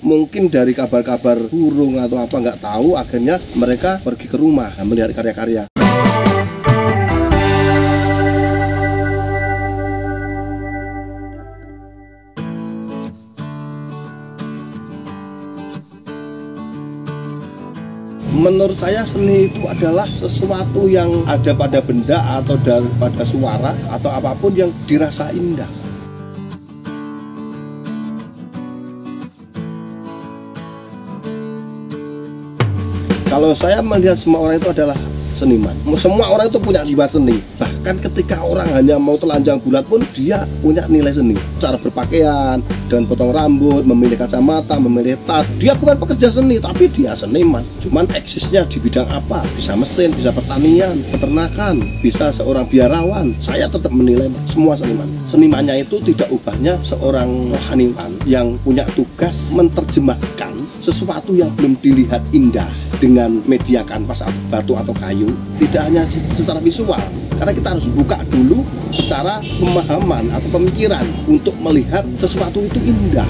mungkin dari kabar-kabar burung atau apa nggak tahu, akhirnya mereka pergi ke rumah melihat karya-karya. Menurut saya seni itu adalah sesuatu yang ada pada benda atau pada suara atau apapun yang dirasa indah. Kalau saya melihat semua orang itu adalah seniman. Semua orang itu punya jiwa seni. Bahkan ketika orang hanya mau telanjang bulat pun dia punya nilai seni. Cara berpakaian, dan potong rambut, memilih kacamata, memilih tas. Dia bukan pekerja seni, tapi dia seniman. Cuman eksisnya di bidang apa? Bisa mesin, bisa pertanian, peternakan, bisa seorang biarawan. Saya tetap menilai semua seniman. Senimannya itu tidak ubahnya seorang rohaniwan yang punya tugas menerjemahkan sesuatu yang belum dilihat indah dengan media kanvas batu atau kayu, tidak hanya secara visual, karena kita harus buka dulu secara pemahaman atau pemikiran untuk melihat sesuatu itu indah.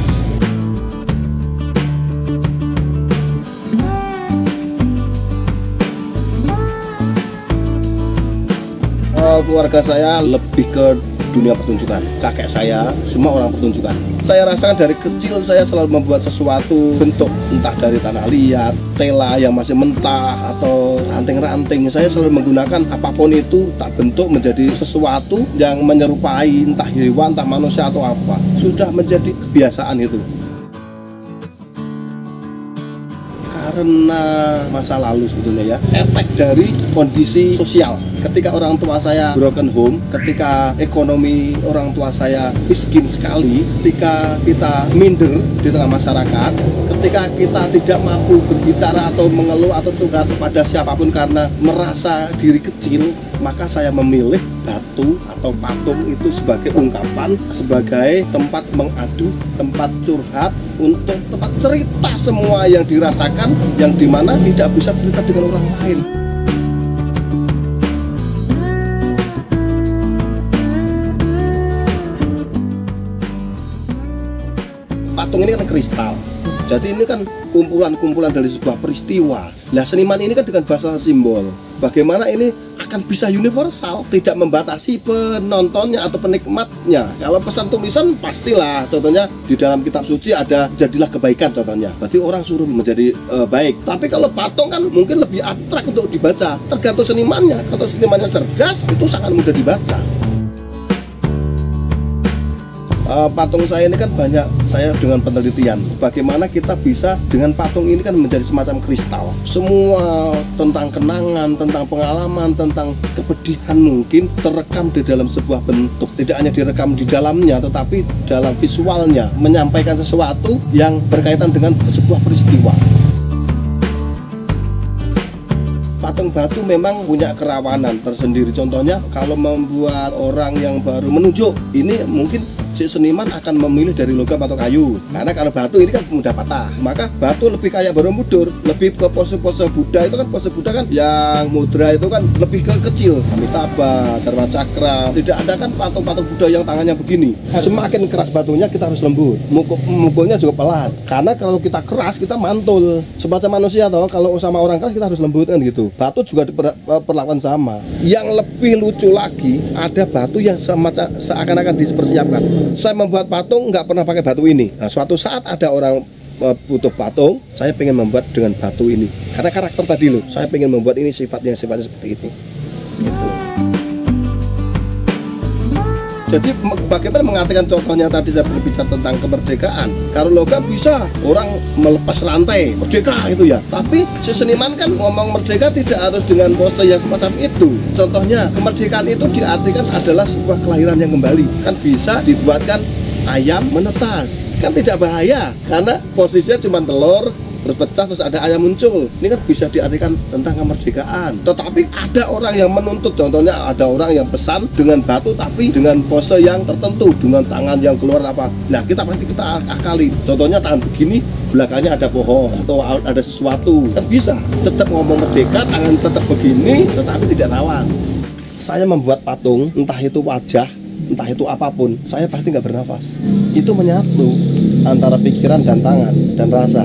Keluarga saya lebih ke dunia pertunjukan. Kakek saya semua orang pertunjukan. Saya rasakan dari kecil saya selalu membuat sesuatu bentuk, entah dari tanah liat, tela yang masih mentah, atau ranting-ranting. Saya selalu menggunakan apapun itu, tak bentuk menjadi sesuatu yang menyerupai entah hewan, entah manusia atau apa. Sudah menjadi kebiasaan itu. Karena masa lalu sebetulnya ya, efek dari kondisi sosial. Ketika orang tua saya broken home, ketika ekonomi orang tua saya miskin sekali, ketika kita minder di tengah masyarakat, ketika kita tidak mampu berbicara atau mengeluh atau curhat kepada siapapun karena merasa diri kecil, maka saya memilih batu atau patung itu sebagai ungkapan, sebagai tempat mengadu, tempat curhat, untuk tempat cerita semua yang dirasakan, yang dimana tidak bisa cerita dengan orang lain. Patung ini kan kristal, jadi ini kan kumpulan-kumpulan dari sebuah peristiwa. Nah, seniman ini kan dengan bahasa simbol, bagaimana ini akan bisa universal, tidak membatasi penontonnya atau penikmatnya. Kalau pesan tulisan pastilah, contohnya di dalam kitab suci ada jadilah kebaikan contohnya, berarti orang suruh menjadi baik. Tapi kalau patung kan mungkin lebih abstrak untuk dibaca, tergantung senimannya. Kalau senimannya cerdas, itu sangat mudah dibaca. Patung saya ini kan banyak, saya dengan penelitian bagaimana kita bisa dengan patung ini kan menjadi semacam kristal. Semua tentang kenangan, tentang pengalaman, tentang kepedihan mungkin terekam di dalam sebuah bentuk. Tidak hanya direkam di dalamnya, tetapi dalam visualnya menyampaikan sesuatu yang berkaitan dengan sebuah peristiwa. Patung batu memang punya kerawanan tersendiri. Contohnya kalau membuat orang yang baru menunjuk, ini mungkin si seniman akan memilih dari logam atau kayu, karena kalau batu ini kan mudah patah. Maka batu lebih kayak Borobudur, lebih ke pose-pose Buddha. Itu kan pose Buddha kan yang mudra itu kan lebih ke kecil, Amitabha, Dharma Cakra. Tidak ada kan patung-patung Buddha yang tangannya begini. Semakin keras batunya kita harus lembut, mukulnya juga pelan, karena kalau kita keras kita mantul. Semacam manusia toh, kalau sama orang keras kita harus lembut kan gitu. Batu juga diperlakukan sama. Yang lebih lucu lagi, ada batu yang semacam seakan-akan dipersiapkan. Saya membuat patung nggak pernah pakai batu ini. Nah, suatu saat ada orang butuh patung, saya pengen membuat dengan batu ini. Karena karakter tadi loh, saya pengen membuat ini sifatnya seperti ini. Gitu. Jadi bagaimana mengartikan contohnya tadi saya berbicara tentang kemerdekaan. Kalau logam bisa orang melepas rantai, merdeka gitu ya. Tapi si seniman kan ngomong merdeka tidak harus dengan pose yang semacam itu. Contohnya kemerdekaan itu diartikan adalah sebuah kelahiran yang kembali. Kan bisa dibuatkan ayam menetas, kan tidak bahaya karena posisinya cuma telur berpecah terus ada ayam muncul. Ini kan bisa diartikan tentang kemerdekaan. Tetapi ada orang yang menuntut, contohnya ada orang yang pesan dengan batu tapi dengan pose yang tertentu, dengan tangan yang keluar apa. Nah, kita akali. Contohnya tangan begini, belakangnya ada pohon atau ada sesuatu. Kan bisa tetap ngomong merdeka, tangan tetap begini tetapi tidak rawan. Saya membuat patung, entah itu wajah, entah itu apapun, saya pasti nggak bernafas. Itu menyatu antara pikiran dan tangan dan rasa.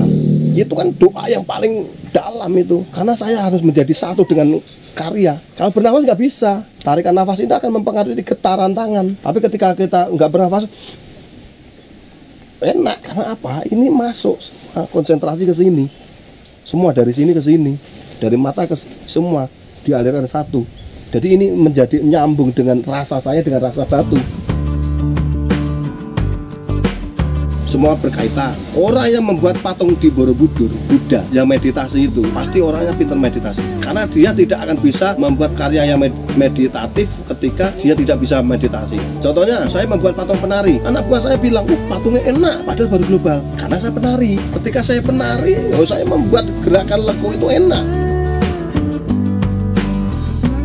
Itu kan doa yang paling dalam itu, karena saya harus menjadi satu dengan karya. Kalau bernafas nggak bisa, tarikan nafas itu akan mempengaruhi getaran tangan. Tapi ketika kita nggak bernafas, enak. Karena apa? Ini masuk konsentrasi ke sini, semua dari sini ke sini, dari mata ke semua dialirkan satu. Jadi ini menjadi nyambung dengan rasa saya dengan rasa batu. Semua berkaitan. Orang yang membuat patung di Borobudur, Buddha, yang meditasi itu pasti orangnya pintar meditasi. Karena dia tidak akan bisa membuat karya yang meditatif ketika dia tidak bisa meditasi. Contohnya, saya membuat patung penari. Anak buah saya bilang, patungnya enak, padahal baru global. Karena saya penari. Ketika saya penari, saya membuat gerakan legu itu enak.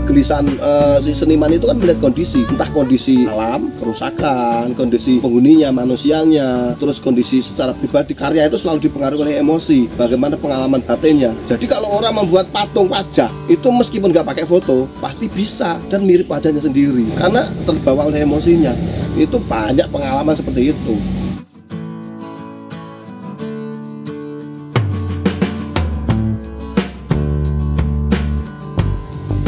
Gelisahan si seniman itu kan melihat kondisi, entah kondisi alam, kerusakan, kondisi penghuninya, manusianya, terus kondisi secara pribadi. Karya itu selalu dipengaruhi oleh emosi, bagaimana pengalaman batinnya. Jadi kalau orang membuat patung wajah, itu meskipun nggak pakai foto, pasti bisa dan mirip wajahnya sendiri, karena terbawa oleh emosinya. Itu banyak pengalaman seperti itu.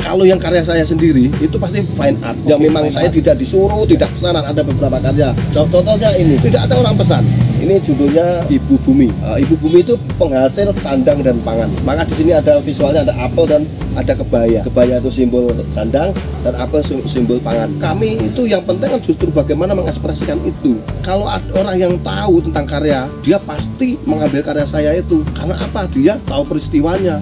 Kalau yang karya saya sendiri itu pasti fine art, yang memang saya tidak disuruh, tidak pesanan. Ada beberapa karya. Contohnya ini, tidak ada orang pesan. Ini judulnya Ibu Bumi. Ibu Bumi itu penghasil sandang dan pangan. Maka di sini ada visualnya, ada apel dan ada kebaya. Kebaya itu simbol sandang dan apel simbol pangan. Kami itu yang penting kan justru bagaimana mengekspresikan itu. Kalau ada orang yang tahu tentang karya, dia pasti mengambil karya saya itu. Karena apa? Dia tahu peristiwanya.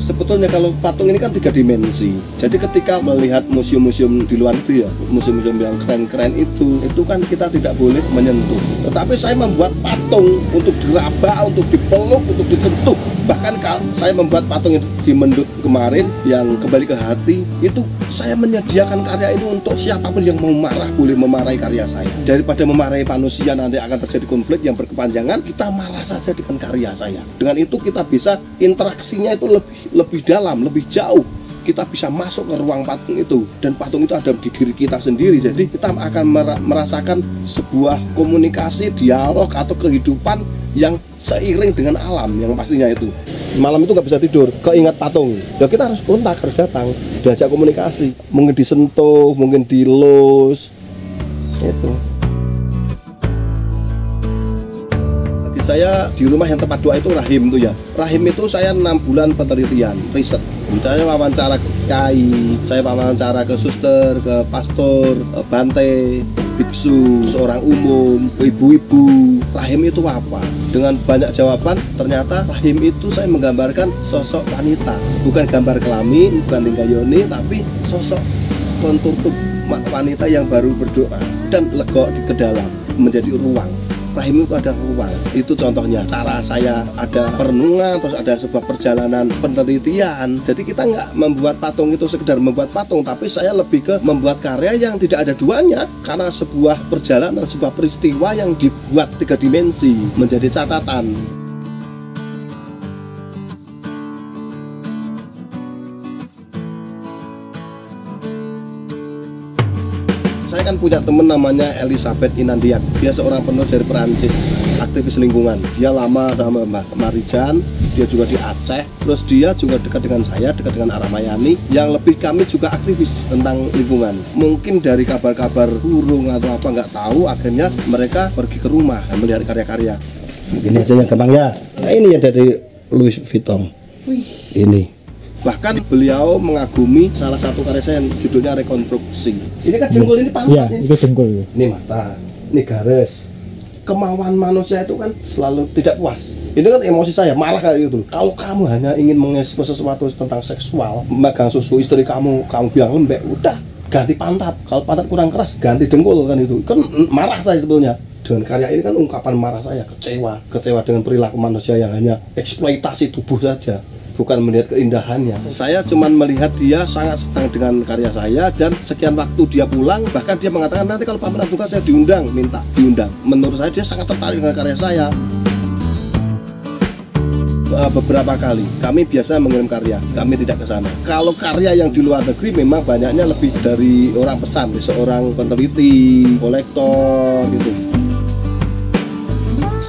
Sebetulnya kalau patung ini kan 3 dimensi. Jadi ketika melihat museum-museum di luar itu ya, museum-museum yang keren-keren itu kan kita tidak boleh menyentuh. Tetapi saya membuat patung untuk diraba, untuk dipeluk, untuk disentuh. Bahkan kalau saya membuat patung itu di Mendut kemarin yang kembali ke hati, itu saya menyediakan karya itu untuk siapapun yang mau marah boleh memarahi karya saya. Daripada memarahi manusia nanti akan terjadi konflik yang berkepanjangan, kita marah saja dengan karya saya. Dengan itu kita bisa interaksinya itu lebih dalam, lebih jauh. Kita bisa masuk ke ruang patung itu, dan patung itu ada di diri kita sendiri. Jadi kita akan merasakan sebuah komunikasi, dialog atau kehidupan yang seiring dengan alam yang pastinya itu. Malam itu nggak bisa tidur, keingat patung. Ya kita harus kontak, harus datang, diajak komunikasi, mungkin disentuh, mungkin dilus, itu. Saya di rumah yang tempat doa itu Rahim itu ya. Rahim itu saya 6 bulan penelitian, riset. Saya wawancara ke kiai, saya wawancara ke suster, ke pastor, bante, biksu, seorang umum, ibu-ibu. Rahim itu apa? Dengan banyak jawaban, ternyata rahim itu saya menggambarkan sosok wanita. Bukan gambar kelamin, bukan tingkah yoni, tapi sosok kontur wanita yang baru berdoa dan legok ke dalam, menjadi ruang. Rahim itu ada ruang. Itu contohnya cara saya ada perenungan, terus ada sebuah perjalanan penelitian. Jadi kita nggak membuat patung itu sekedar membuat patung, tapi saya lebih ke membuat karya yang tidak ada duanya, karena sebuah perjalanan, sebuah peristiwa yang dibuat 3 dimensi menjadi catatan. Saya kan punya temen namanya Elizabeth Inandiak. Dia seorang penulis dari Perancis, aktivis lingkungan. Dia lama sama Mbak Marijan, dia juga di Aceh. Terus dia juga dekat dengan saya, dekat dengan Aramayani, yang lebih kami juga aktivis tentang lingkungan. Mungkin dari kabar-kabar burung atau apa nggak tahu, akhirnya mereka pergi ke rumah melihat karya-karya. Ini aja yang gampangnya. Nah, ini yang dari Louis Vuitton. Ini. Bahkan beliau mengagumi salah satu karya saya yang judulnya Rekonstruksi. Ini kan dengkul, ini pantat. Iya, itu dengkul. Ini mata, ini garis. Kemauan manusia itu kan selalu tidak puas. Ini kan emosi saya, marah kayak gitu. Kalau kamu hanya ingin mengekspos sesuatu tentang seksual, megang susu istri kamu bilang lembek, udah ganti pantat. Kalau pantat kurang keras, ganti dengkul kan itu. Kan marah saya sebetulnya. Dengan karya ini kan ungkapan marah saya, kecewa dengan perilaku manusia yang hanya eksploitasi tubuh saja, bukan melihat keindahannya. Saya cuma melihat dia sangat senang dengan karya saya, dan sekian waktu dia pulang, bahkan dia mengatakan nanti kalau pameran buka saya diundang, minta diundang. Menurut saya dia sangat tertarik dengan karya saya. beberapa kali. Kami biasa mengirim karya, kami tidak ke sana. Kalau karya yang di luar negeri memang banyaknya lebih dari orang pesan, seorang peneliti, kolektor gitu.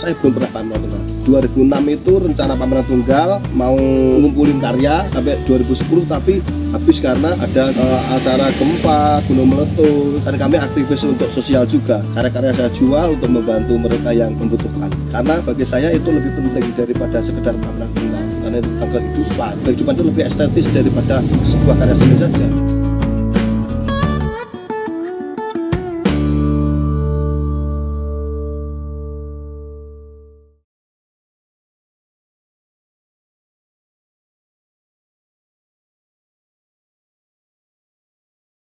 Saya belum pernah pameran tunggal. 2006 itu rencana pameran tunggal mau ngumpulin karya sampai 2010, tapi habis karena ada acara gempa, gunung meletus, dan kami aktivis untuk sosial juga. Karya-karya saya jual untuk membantu mereka yang membutuhkan. Karena bagi saya itu lebih penting daripada sekedar pameran tunggal. Karena itu tentang kehidupan. Kehidupan itu lebih estetis daripada sebuah karya seni saja.